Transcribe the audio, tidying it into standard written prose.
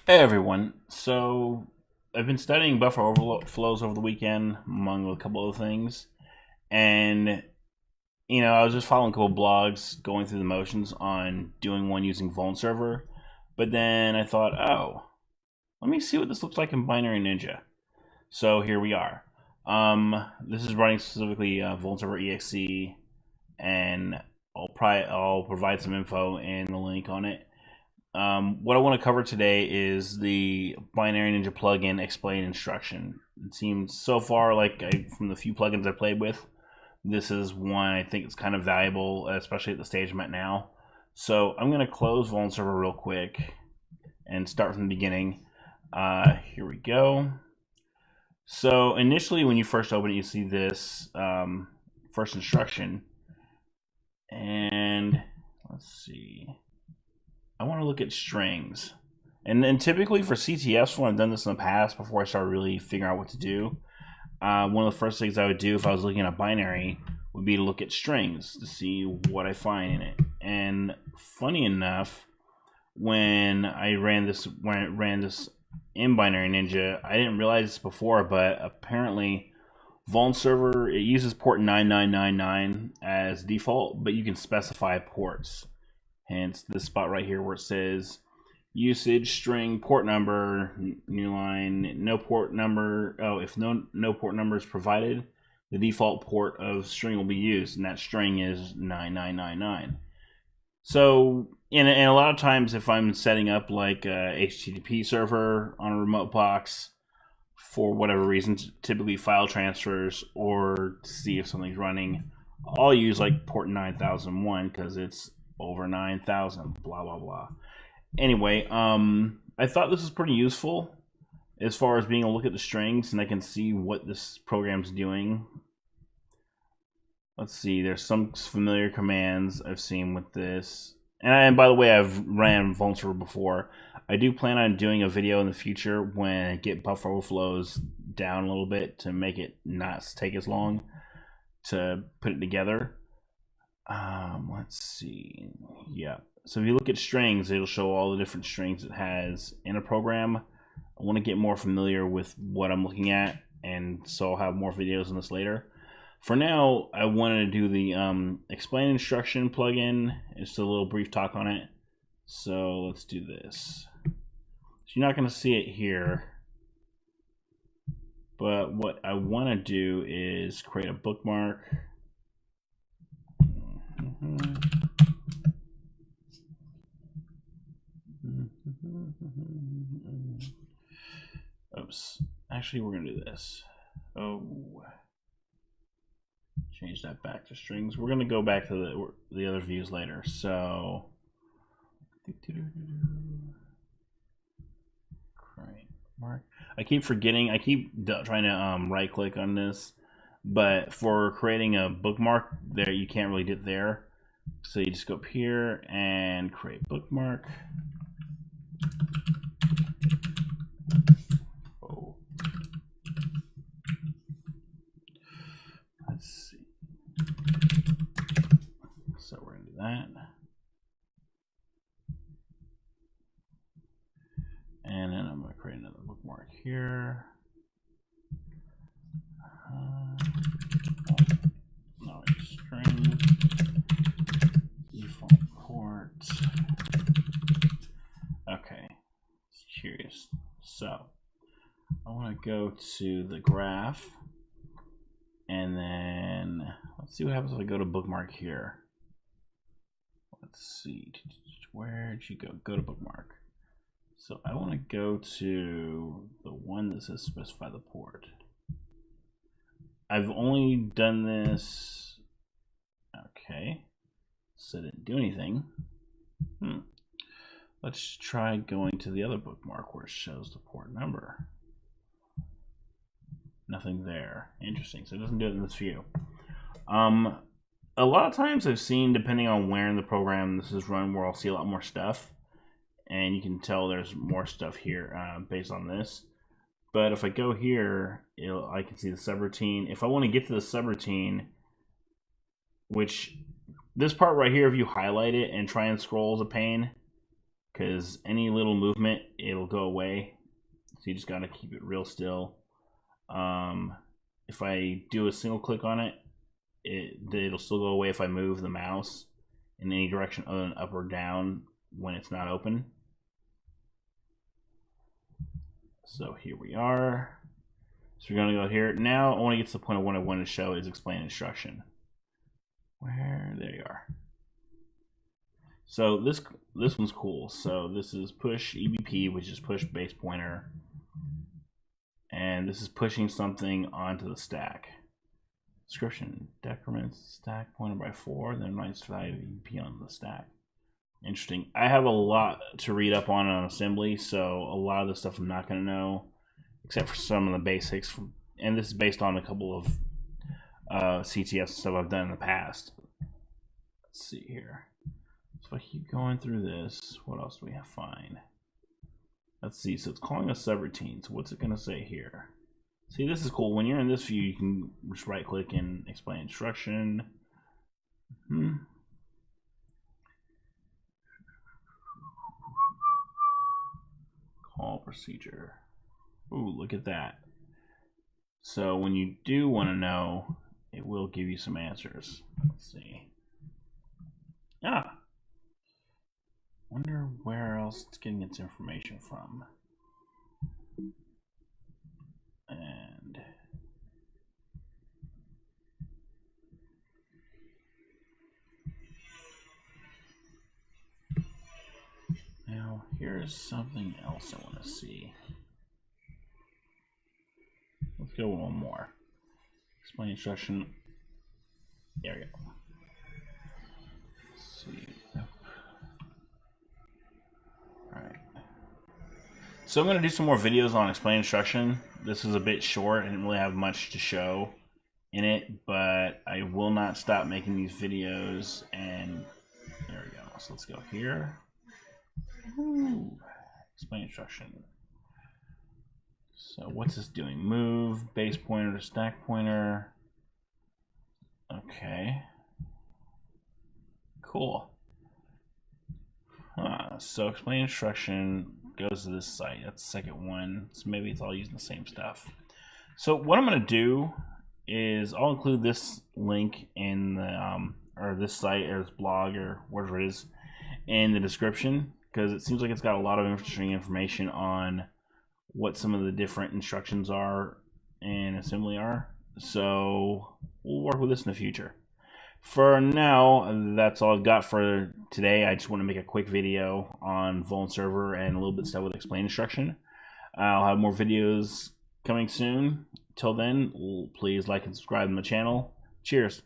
Hey everyone. So I've been studying buffer overflows over the weekend, among a couple of things, and I was just following a couple blogs, going through the motions on doing one using Vuln Server, but then I thought, oh, let me see what this looks like in Binary Ninja. So here we are. This is running specifically Vuln Server exe, and I'll provide some info and a link on it. What I want to cover today is the Binary Ninja plugin explain instruction. It seems so far like from the few plugins I played with, this is one I think is kind of valuable, especially at the stage I'm at now. So I'm going to close Vuln Server real quick and start from the beginning. Here we go. So initially when you first open it, you see this first instruction. And let's see. I want to look at strings. And then typically for CTFs, when I've done this in the past, before I started really figuring out what to do, one of the first things I would do if I was looking at a binary would be to look at strings to see what I find in it. And funny enough, when I ran this in Binary Ninja, I didn't realize this before, but apparently Vuln Server, it uses port 9999 as default, but you can specify ports. Hence this spot right here where it says usage string port number, new line, no port number. Oh, if no port number is provided, the default port of string will be used, and that string is 9999. So, and a lot of times if I'm setting up like a HTTP server on a remote box for whatever reason, typically file transfers or to see if something's running, I'll use like port 9001 because it's over 9,000, blah blah blah. Anyway, I thought this was pretty useful as far as being able to look at the strings and I can see what this program's doing. Let's see, there's some familiar commands I've seen with this. And by the way, I've ran Vuln Server before. I do plan on doing a video in the future when I get buffer overflows down a little bit to make it not take as long to put it together. Let's see. Yeah. So if you look at strings, it'll show all the different strings it has in a program. I want to get more familiar with what I'm looking at, and so I'll have more videos on this later. For now, I wanted to do the explain instruction plugin. Just a little brief talk on it. So let's do this. So you're not going to see it here, but what I want to do is create a bookmark. Oops. Actually, we're going to do this. Oh. Change that back to strings. We're going to go back to the other views later. So. I keep forgetting. I keep trying to right click on this. But for creating a bookmark, there you can't really get there. So you just go up here and create bookmark. Oh. Let's see. So we're gonna do that. And then I'm gonna create another bookmark here. No, string default port. Okay, curious. So I want to go to the graph, and then let's see what happens if I go to bookmark here. Let's see, where'd you go? Go to bookmark. So I want to go to the one that says specify the port. I've only done this. Okay, so it didn't do anything. Let's try going to the other bookmark where it shows the port number. Nothing there. Interesting. So it doesn't do it in this view. A lot of times I've seen, depending on where in the program this is run, where I'll see a lot more stuff. And you can tell there's more stuff here based on this. But if I go here, I can see the subroutine. If I want to get to the subroutine, which this part right here, if you highlight it and try and scroll is a pain, because any little movement, it'll go away. So you just got to keep it real still. If I do a single click on it, it'll still go away if I move the mouse in any direction other than up or down when it's not open. So here we are. So we're going to go here. Now I want to get to the point of what I want to show is explain instruction. There you are. So this one's cool. So this is push EBP, which is push base pointer. And this is pushing something onto the stack. Description: decrements stack pointer by 4, then writes 5 EBP on the stack. Interesting. I have a lot to read up on assembly, so a lot of the stuff I'm not going to know, except for some of the basics. And this is based on a couple of CTS stuff I've done in the past. Let's see here. So if I keep going through this, what else do we have? Fine. Let's see. So it's calling a subroutine. So what's it going to say here? See, this is cool. When you're in this view, you can just right click and explain instruction. Call procedure. Ooh, look at that. So when you do want to know, it will give you some answers. Let's see. Wonder where else it's getting its information from. And now here's something else I want to see. Let's go one more. Explain instruction. There we go. Let's see. Alright. So I'm going to do some more videos on explain instruction. This is a bit short. I didn't really have much to show in it, but I will not stop making these videos. And there we go. So let's go here. Ooh. Explain instruction. So what's this doing? Move base pointer to stack pointer. Okay. Cool. So explain instruction goes to this site. That's the second one. So maybe it's all using the same stuff. So what I'm going to do is I'll include this link in the or this site or this blog or whatever it is in the description, because it seems like it's got a lot of interesting information on what some of the different instructions are and assembly are. So we'll work with this in the future. For now, that's all I've got for today. I just want to make a quick video on Vuln Server and a little bit of stuff with explain instruction. I'll have more videos coming soon. Till then, please like and subscribe to my channel. Cheers.